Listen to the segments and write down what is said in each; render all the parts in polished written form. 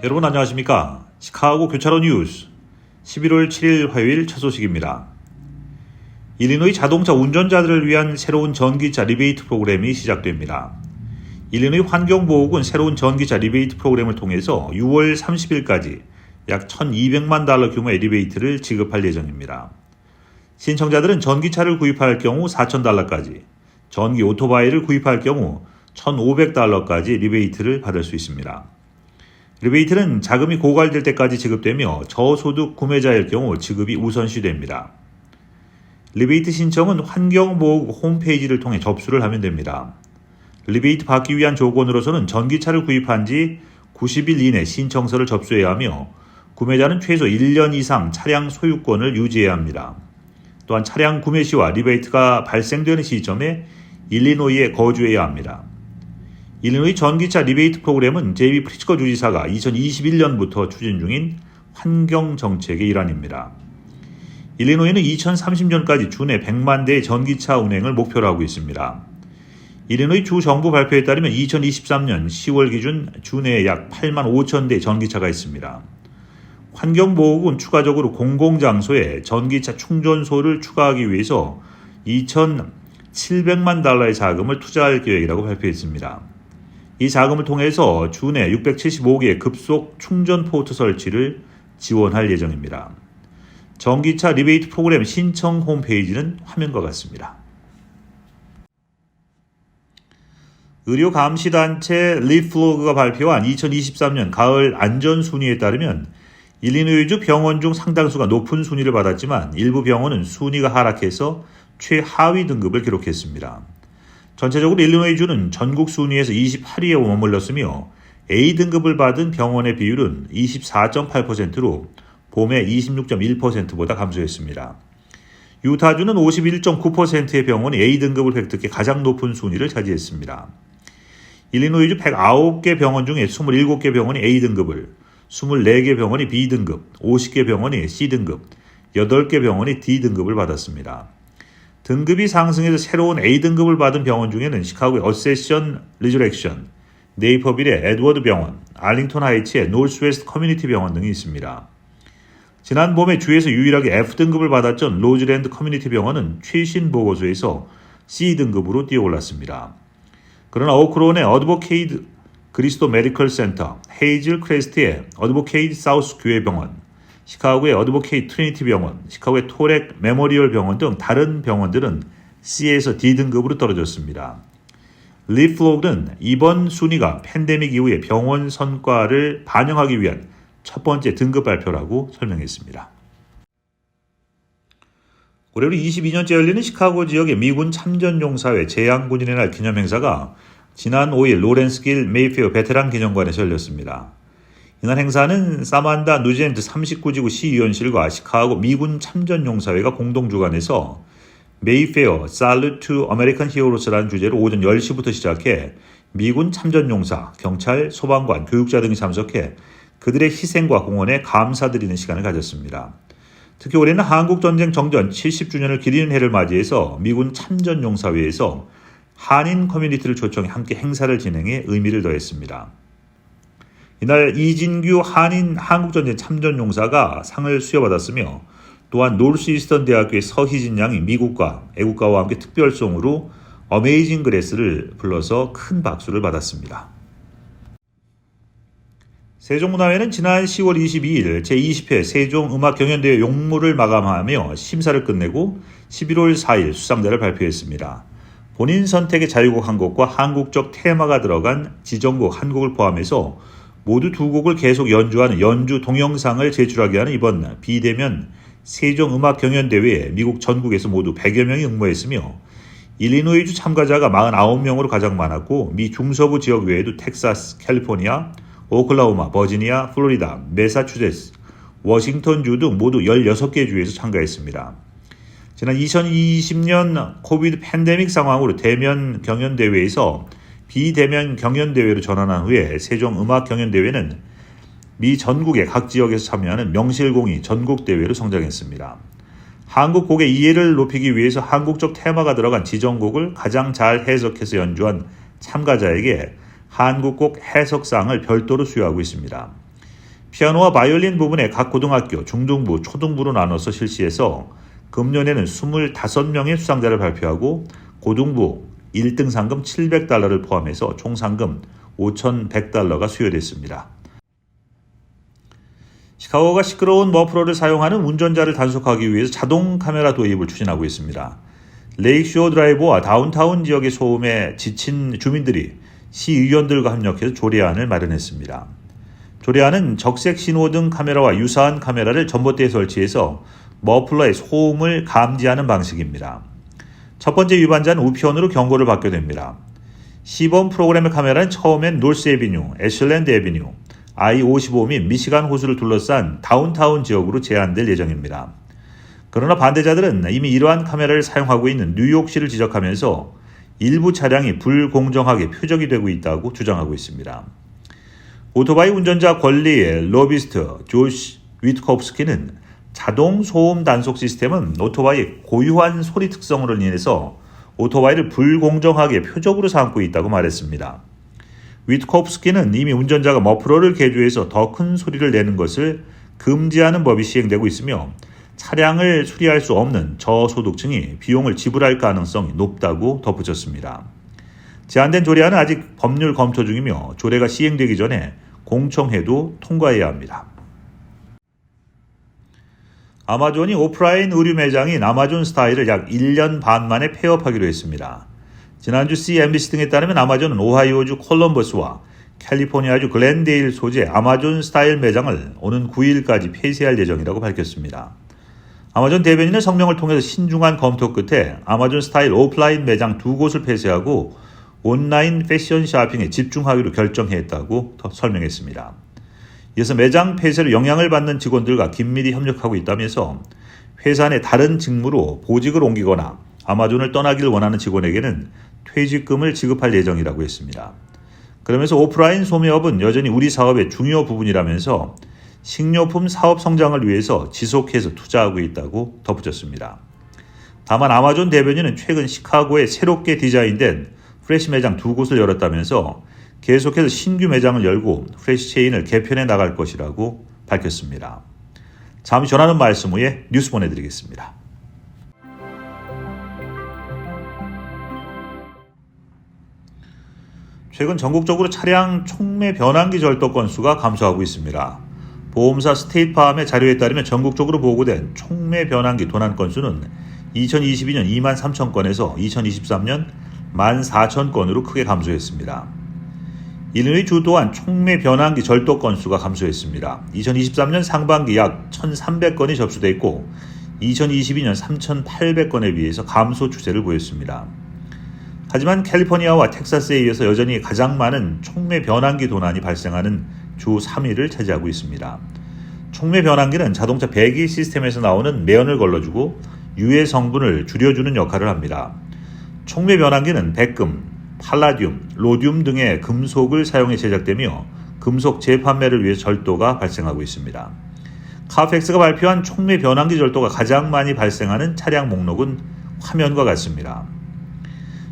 여러분 안녕하십니까? 시카고 교차로 뉴스 11월 7일 화요일 첫 소식입니다. 일리노이 자동차 운전자들을 위한 새로운 전기차 리베이트 프로그램이 시작됩니다. 일리노이 환경보호군 새로운 전기차 리베이트 프로그램을 통해서 6월 30일까지 약 $1,200만 규모의 리베이트를 지급할 예정입니다. 신청자들은 전기차를 구입할 경우 $4,000까지, 전기 오토바이를 구입할 경우 $1,500까지 리베이트를 받을 수 있습니다. 리베이트는 자금이 고갈될 때까지 지급되며 저소득 구매자일 경우 지급이 우선시됩니다. 리베이트 신청은 환경보호국 홈페이지를 통해 접수를 하면 됩니다. 리베이트 받기 위한 조건으로서는 전기차를 구입한 지 90일 이내 신청서를 접수해야 하며 구매자는 최소 1년 이상 차량 소유권을 유지해야 합니다. 또한 차량 구매 시와 리베이트가 발생되는 시점에 일리노이에 거주해야 합니다. 일리노이 전기차 리베이트 프로그램은 제이비 프리츠커 주지사가 2021년부터 추진 중인 환경정책의 일환입니다. 일리노이는 2030년까지 주내 100만 대의 전기차 운행을 목표로 하고 있습니다. 일리노이 주 정부 발표에 따르면 2023년 10월 기준 주내에 약 8만 5천 대의 전기차가 있습니다. 환경보호국은 추가적으로 공공장소에 전기차 충전소를 추가하기 위해서 $2,700만 자금을 투자할 계획이라고 발표했습니다. 이 자금을 통해서 주내 675개의 급속 충전 포트 설치를 지원할 예정입니다. 전기차 리베이트 프로그램 신청 홈페이지는 화면과 같습니다. 의료감시단체 리플로그가 발표한 2023년 가을 안전순위에 따르면 일리노이주 병원 중 상당수가 높은 순위를 받았지만 일부 병원은 순위가 하락해서 최하위 등급을 기록했습니다. 전체적으로 일리노이주는 전국 순위에서 28위에 머물렀으며 A등급을 받은 병원의 비율은 24.8%로 봄의 26.1%보다 감소했습니다. 유타주는 51.9%의 병원이 A등급을 획득해 가장 높은 순위를 차지했습니다. 일리노이주 109개 병원 중에 27개 병원이 A등급을, 24개 병원이 B등급, 50개 병원이 C등급, 8개 병원이 D등급을 받았습니다. 등급이 상승해서 새로운 A등급을 받은 병원 중에는 시카고의 어세션 리저렉션, 네이퍼빌의 에드워드 병원, 알링턴 하이츠의 노스웨스트 커뮤니티 병원 등이 있습니다. 지난 봄에 주에서 유일하게 F등급을 받았던 로즈랜드 커뮤니티 병원은 최신 보고서에서 C등급으로 뛰어올랐습니다. 그러나 오크론의 어드보케이드 그리스도 메디컬 센터, 헤이즐 크레스트의 어드보케이드 사우스 교회 병원, 시카고의 어드보케이트 트리니티 병원, 시카고의 토렉 메모리얼 병원 등 다른 병원들은 C에서 D등급으로 떨어졌습니다. 리플로그는 이번 순위가 팬데믹 이후의 병원 성과를 반영하기 위한 첫 번째 등급 발표라고 설명했습니다. 올해로 22년째 열리는 시카고 지역의 미군 참전용사회 재향군인의 날 기념행사가 지난 5일 로렌스길 메이페어 베테랑 기념관에서 열렸습니다. 이날 행사는 사만다 누젠트 39지구 시의원실과 시카고 미군 참전용사회가 공동 주관해서 메이페어 살루트 투 아메리칸 히어로스라는 주제로 오전 10시부터 시작해 미군 참전용사, 경찰, 소방관, 교육자 등이 참석해 그들의 희생과 공헌에 감사드리는 시간을 가졌습니다. 특히 올해는 한국전쟁 정전 70주년을 기리는 해를 맞이해서 미군 참전용사회에서 한인 커뮤니티를 초청해 함께 행사를 진행해 의미를 더했습니다. 이날 이진규 한인 한국전쟁 참전용사가 상을 수여받았으며 또한 노스이스턴 대학교의 서희진 양이 미국과 애국가와 함께 특별송으로 어메이징 그레스를 불러서 큰 박수를 받았습니다. 세종문화회는 지난 10월 22일 제20회 세종음악경연대회 용무를 마감하며 심사를 끝내고 11월 4일 수상자를 발표했습니다. 본인 선택의 자유곡 한 곡과 한국적 테마가 들어간 지정곡 한 곡을 포함해서 모두 두 곡을 계속 연주하는 연주 동영상을 제출하게 하는 이번 비대면 세종음악경연대회에 미국 전국에서 모두 100여 명이 응모했으며 일리노이주 참가자가 49명으로 가장 많았고 미 중서부 지역 외에도 텍사스, 캘리포니아, 오클라호마, 버지니아, 플로리다, 매사추세츠, 워싱턴주 등 모두 16개 주에서 참가했습니다. 지난 2020년 코비드 팬데믹 상황으로 대면 경연대회에서 비대면 경연대회로 전환한 후에 세종음악경연대회는 미 전국의 각 지역에서 참여하는 명실공히 전국대회로 성장했습니다. 한국 곡의 이해를 높이기 위해서 한국적 테마가 들어간 지정곡을 가장 잘 해석해서 연주한 참가자에게 한국곡 해석상을 별도로 수여하고 있습니다. 피아노와 바이올린 부분에 각 고등학교, 중등부, 초등부로 나눠서 실시해서 금년에는 25명의 수상자를 발표하고 고등부 1등 상금 $700를 포함해서 총 상금 $5,100가 수여됐습니다. 시카고가 시끄러운 머플러를 사용하는 운전자를 단속하기 위해서 자동 카메라 도입을 추진하고 있습니다. 레이크쇼어 드라이브와 다운타운 지역의 소음에 지친 주민들이 시의원들과 협력해서 조례안을 마련했습니다. 조례안은 적색 신호등 카메라와 유사한 카메라를 전봇대에 설치해서 머플러의 소음을 감지하는 방식입니다. 첫 번째 위반자는 우편으로 경고를 받게 됩니다. 시범 프로그램의 카메라는 처음엔 노스 애비뉴, 애슐랜드 애비뉴, I-55 및 미시간 호수를 둘러싼 다운타운 지역으로 제한될 예정입니다. 그러나 반대자들은 이미 이러한 카메라를 사용하고 있는 뉴욕시를 지적하면서 일부 차량이 불공정하게 표적이 되고 있다고 주장하고 있습니다. 오토바이 운전자 권리의 로비스트 조시 위트코프스키는 자동 소음 단속 시스템은 오토바이의 고유한 소리 특성으로 인해서 오토바이를 불공정하게 표적으로 삼고 있다고 말했습니다. 위트코프스키는 이미 운전자가 머플러를 개조해서 더 큰 소리를 내는 것을 금지하는 법이 시행되고 있으며 차량을 수리할 수 없는 저소득층이 비용을 지불할 가능성이 높다고 덧붙였습니다. 제안된 조례안은 아직 법률 검토 중이며 조례가 시행되기 전에 공청회도 통과해야 합니다. 아마존이 오프라인 의류 매장인 아마존 스타일을 약 1년 반 만에 폐업하기로 했습니다. 지난주 CNBC 등에 따르면 아마존은 오하이오주 콜럼버스와 캘리포니아주 글렌데일 소재 아마존 스타일 매장을 오는 9일까지 폐쇄할 예정이라고 밝혔습니다. 아마존 대변인은 성명을 통해서 신중한 검토 끝에 아마존 스타일 오프라인 매장 2곳을 폐쇄하고 온라인 패션 쇼핑에 집중하기로 결정했다고 설명했습니다. 이어서 매장 폐쇄로 영향을 받는 직원들과 긴밀히 협력하고 있다면서 회사 내 다른 직무로 보직을 옮기거나 아마존을 떠나기를 원하는 직원에게는 퇴직금을 지급할 예정이라고 했습니다. 그러면서 오프라인 소매업은 여전히 우리 사업의 중요 부분이라면서 식료품 사업 성장을 위해서 지속해서 투자하고 있다고 덧붙였습니다. 다만 아마존 대변인은 최근 시카고에 새롭게 디자인된 프레시 매장 2곳을 열었다면서 계속해서 신규 매장을 열고 프레시 체인을 개편해 나갈 것이라고 밝혔습니다. 잠시 전하는 말씀 후에 뉴스 보내드리겠습니다. 최근 전국적으로 차량 촉매 변환기 절도 건수가 감소하고 있습니다. 보험사 스테이트팜의 자료에 따르면 전국적으로 보고된 촉매 변환기 도난 건수는 2022년 23,000건에서 2023년 14,000건으로 크게 감소했습니다. 일리노이 주 또한 촉매 변환기 절도 건수가 감소했습니다. 2023년 상반기 약 1,300건이 접수돼 있고 2022년 3,800건에 비해서 감소 추세를 보였습니다. 하지만 캘리포니아와 텍사스에 이어서 여전히 가장 많은 촉매 변환기 도난이 발생하는 주 3위를 차지하고 있습니다. 촉매 변환기는 자동차 배기 시스템에서 나오는 매연을 걸러주고 유해 성분을 줄여주는 역할을 합니다. 촉매 변환기는 백금, 팔라듐, 로듐 등의 금속을 사용해 제작되며 금속 재판매를 위해 절도가 발생하고 있습니다. 카펙스가 발표한 촉매 변환기 절도가 가장 많이 발생하는 차량 목록은 화면과 같습니다.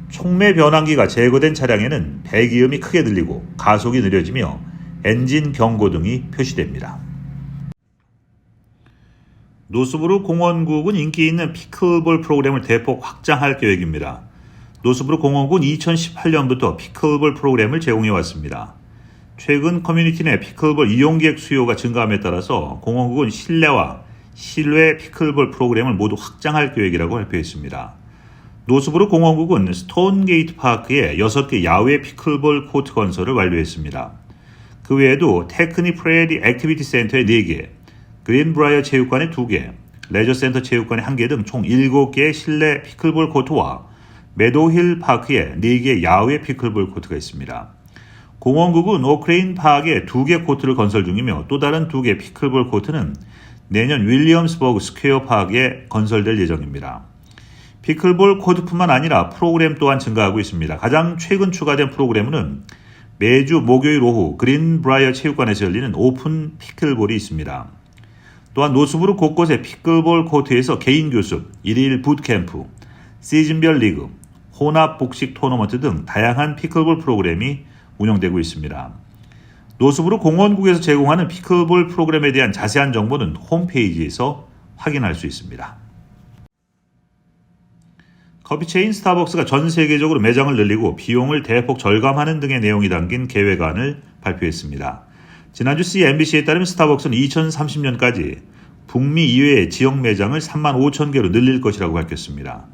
촉매 변환기가 제거된 차량에는 배기음이 크게 들리고 가속이 느려지며 엔진 경고 등이 표시됩니다. 노스브룩 공원국은 인기 있는 피클볼 프로그램을 대폭 확장할 계획입니다. 노스브룩 공원국은 2018년부터 피클볼 프로그램을 제공해왔습니다. 최근 커뮤니티 내 피클볼 이용객 수요가 증가함에 따라서 공원국은 실내와 실외 피클볼 프로그램을 모두 확장할 계획이라고 발표했습니다. 노스브룩 공원국은 스톤게이트 파크에 6개 야외 피클볼 코트 건설을 완료했습니다. 그 외에도 테크니 프레리 액티비티 센터에 4개, 그린브라이어 체육관에 2개, 레저센터 체육관에 1개 등 총 7개의 실내 피클볼 코트와 메도힐 파크에 4개 야외 피클볼 코트가 있습니다. 공원국은 오크레인 파크에 2개 코트를 건설 중이며 또 다른 2개 피클볼 코트는 내년 윌리엄스버그 스퀘어 파크에 건설될 예정입니다. 피클볼 코트뿐만 아니라 프로그램 또한 증가하고 있습니다. 가장 최근 추가된 프로그램은 매주 목요일 오후 그린브라이어 체육관에서 열리는 오픈 피클볼이 있습니다. 또한 노스브룩 곳곳의 피클볼 코트에서 개인 교습, 1일 붓캠프, 시즌별 리그, 혼합 복식 토너먼트 등 다양한 피클볼 프로그램이 운영되고 있습니다. 노스브루 공원국에서 제공하는 피클볼 프로그램에 대한 자세한 정보는 홈페이지에서 확인할 수 있습니다. 커피체인 스타벅스가 전 세계적으로 매장을 늘리고 비용을 대폭 절감하는 등의 내용이 담긴 계획안을 발표했습니다. 지난주 CNBC에 따르면 스타벅스는 2030년까지 북미 이외의 지역 매장을 3만 5천 개로 늘릴 것이라고 밝혔습니다.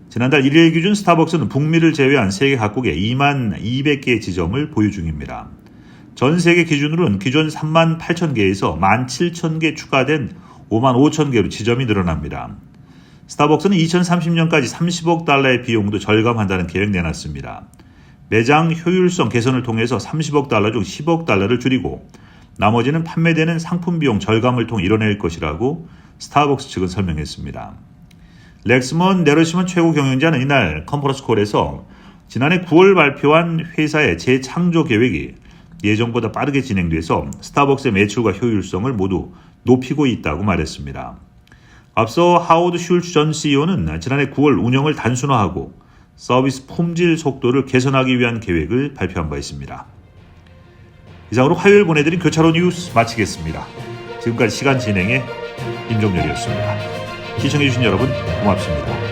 지난달 1일 기준 스타벅스는 북미를 제외한 세계 각국에 2만 200개의 지점을 보유 중입니다. 전 세계 기준으로는 기존 3만 8천 개에서 1만 7천 개 추가된 5만 5천 개로 지점이 늘어납니다. 스타벅스는 2030년까지 30억 달러의 비용도 절감한다는 계획 내놨습니다. 매장 효율성 개선을 통해서 30억 달러 중 10억 달러를 줄이고 나머지는 판매되는 상품 비용 절감을 통해 이뤄낼 것이라고 스타벅스 측은 설명했습니다. 렉스먼 네러시먼 최고 경영자는 이날 컨퍼런스 콜에서 지난해 9월 발표한 회사의 재창조 계획이 예정보다 빠르게 진행돼서 스타벅스의 매출과 효율성을 모두 높이고 있다고 말했습니다. 앞서 하워드 슐츠 전 CEO는 지난해 9월 운영을 단순화하고 서비스 품질 속도를 개선하기 위한 계획을 발표한 바 있습니다. 이상으로 화요일 보내드린 교차로 뉴스 마치겠습니다. 지금까지 시간 진행의 임종렬이었습니다. 시청해주신 여러분 고맙습니다.